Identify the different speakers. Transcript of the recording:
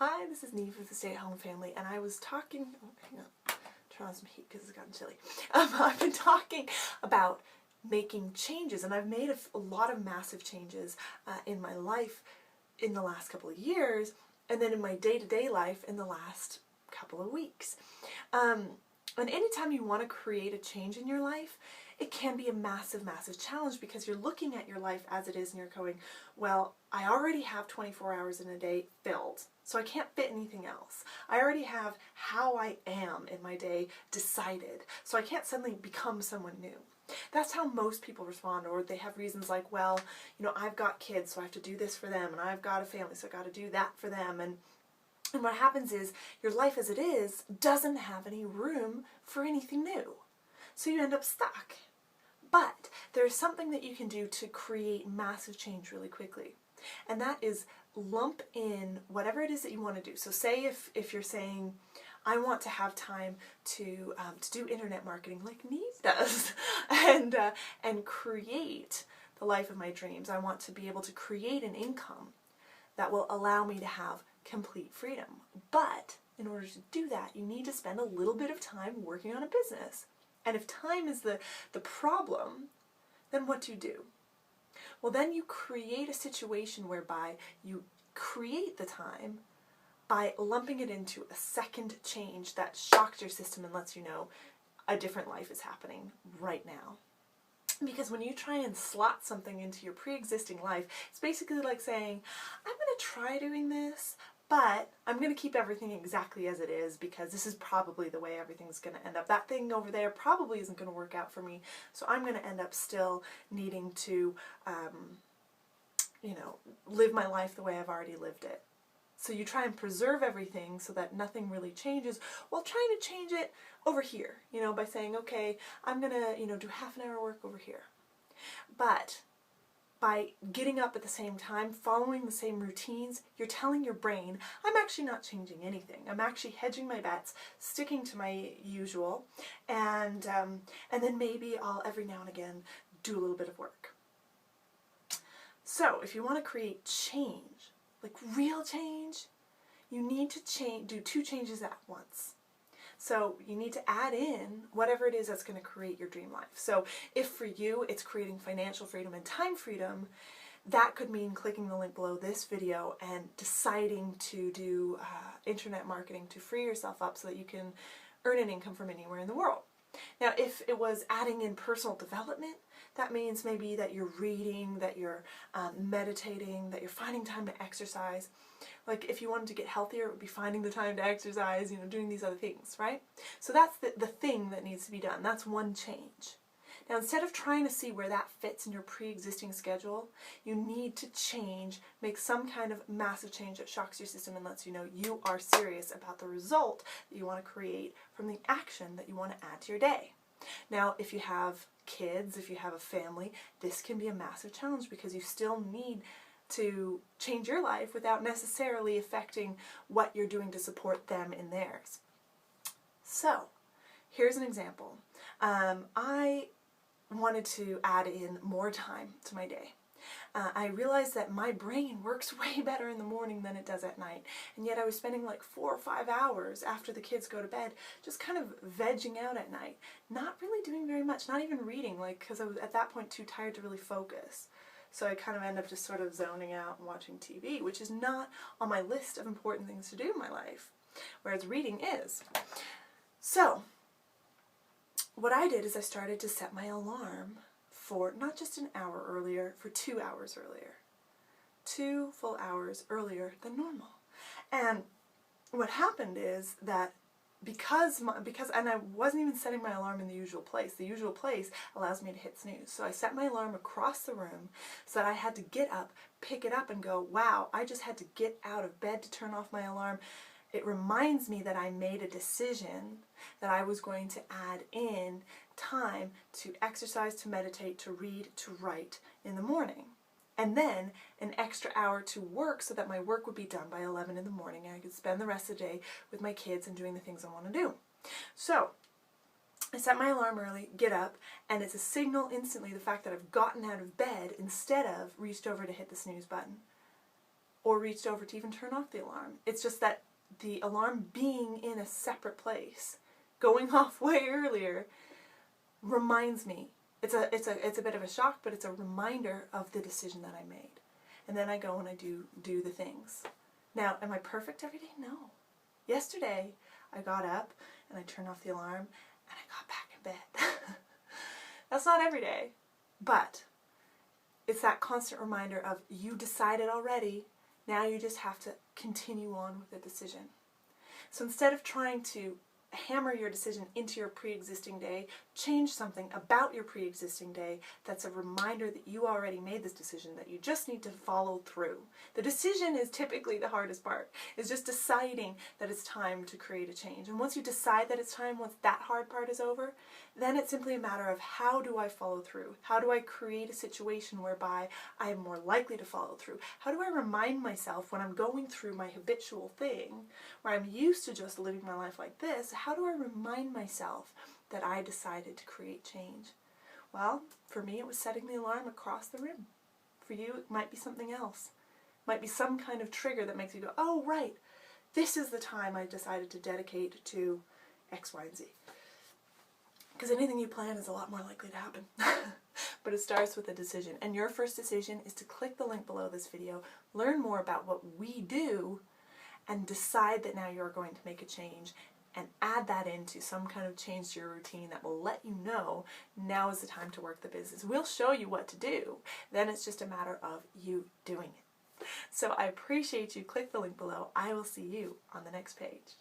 Speaker 1: Hi, this is Neve with the Stay at Home Family, and I was talking, hang on, turn on some heat because it's gotten chilly. I've been talking about making changes, and I've made a lot of massive changes in my life in the last couple of years, and then in my day-to-day life in the last couple of weeks. And anytime you want to create a change in your life, it can be a massive, massive challenge because you're looking at your life as it is and you're going, well, I already have 24 hours in a day filled, so I can't fit anything else. I already have how I am in my day decided, so I can't suddenly become someone new. That's how most people respond, or they have reasons like, well, you know, I've got kids, so I have to do this for them, and I've got a family, so I've got to do that for them. And what happens is your life as it is doesn't have any room for anything new. So you end up stuck. But there's something that you can do to create massive change really quickly. And that is lump in whatever it is that you want to do. So say if you're saying, I want to have time to do internet marketing like Neve does and create the life of my dreams. I want to be able to create an income that will allow me to have complete freedom. But in order to do that, you need to spend a little bit of time working on a business. And if time is the problem, then what do? Well, then you create a situation whereby you create the time by lumping it into a second change that shocks your system and lets you know a different life is happening right now. Because when you try and slot something into your pre-existing life, it's basically like saying, I'm going to try doing this, but I'm going to keep everything exactly as it is because this is probably the way everything's going to end up. That thing over there probably isn't going to work out for me, so I'm going to end up still needing to, live my life the way I've already lived it. So you try and preserve everything so that nothing really changes while trying to change it over here, by saying, okay, I'm going to, do half an hour work over here. But by getting up at the same time, following the same routines, you're telling your brain, I'm actually not changing anything. I'm actually hedging my bets, sticking to my usual, and then maybe I'll every now and again do a little bit of work. So if you want to create change, like real change, you need to do two changes at once. So you need to add in whatever it is that's going to create your dream life. So if for you it's creating financial freedom and time freedom, that could mean clicking the link below this video and deciding to do internet marketing to free yourself up so that you can earn an income from anywhere in the world. Now, if it was adding in personal development, that means maybe that you're reading, that you're meditating, that you're finding time to exercise. Like if you wanted to get healthier, it would be finding the time to exercise, doing these other things, right? So that's the thing that needs to be done. That's one change. Now, instead of trying to see where that fits in your pre-existing schedule, you need to change, make some kind of massive change that shocks your system and lets you know you are serious about the result that you want to create from the action that you want to add to your day. Now, if you have kids, if you have a family, this can be a massive challenge because you still need to change your life without necessarily affecting what you're doing to support them in theirs. So, here's an example. I wanted to add in more time to my day. I realized that my brain works way better in the morning than it does at night, and yet I was spending like 4 or 5 hours after the kids go to bed just kind of vegging out at night, not really doing very much, not even reading, because I was at that point too tired to really focus. So I kind of end up just sort of zoning out and watching TV, which is not on my list of important things to do in my life, whereas reading is. So what I did is I started to set my alarm for not just an hour earlier, for 2 hours earlier. 2 full hours earlier than normal. And what happened is that because I wasn't even setting my alarm in the usual place allows me to hit snooze. So I set my alarm across the room so that I had to get up, pick it up and go, wow, I just had to get out of bed to turn off my alarm. It reminds me that I made a decision that I was going to add in time to exercise, to meditate, to read, to write in the morning. And then an extra hour to work so that my work would be done by 11 in the morning and I could spend the rest of the day with my kids and doing the things I want to do. So I set my alarm early, get up, and it's a signal instantly, the fact that I've gotten out of bed instead of reached over to hit the snooze button. or reached over to even turn off the alarm. It's just that the alarm being in a separate place, going off way earlier, reminds me. It's a bit of a shock, but it's a reminder of the decision that I made. And then I go and I do the things. Now, am I perfect every day? No. Yesterday, I got up and I turned off the alarm and I got back in bed. That's not every day, but it's that constant reminder of you decided already, now you just have to continue on with the decision. So instead of trying to hammer your decision into your pre-existing day, change something about your pre-existing day that's a reminder that you already made this decision, that you just need to follow through. The decision is typically the hardest part. It's just deciding that it's time to create a change. And once you decide that it's time, once that hard part is over, then it's simply a matter of how do I follow through? How do I create a situation whereby I am more likely to follow through? How do I remind myself when I'm going through my habitual thing, where I'm used to just living my life like this, how do I remind myself that I decided to create change? Well, for me it was setting the alarm across the room. For you it might be something else. It might be some kind of trigger that makes you go, oh right, this is the time I decided to dedicate to X, Y, and Z. Because anything you plan is a lot more likely to happen. But it starts with a decision. And your first decision is to click the link below this video, learn more about what we do, and decide that now you're going to make a change and add that into some kind of change to your routine that will let you know now is the time to work the business. We'll show you what to do. Then it's just a matter of you doing it. So I appreciate you. Click the link below. I will see you on the next page.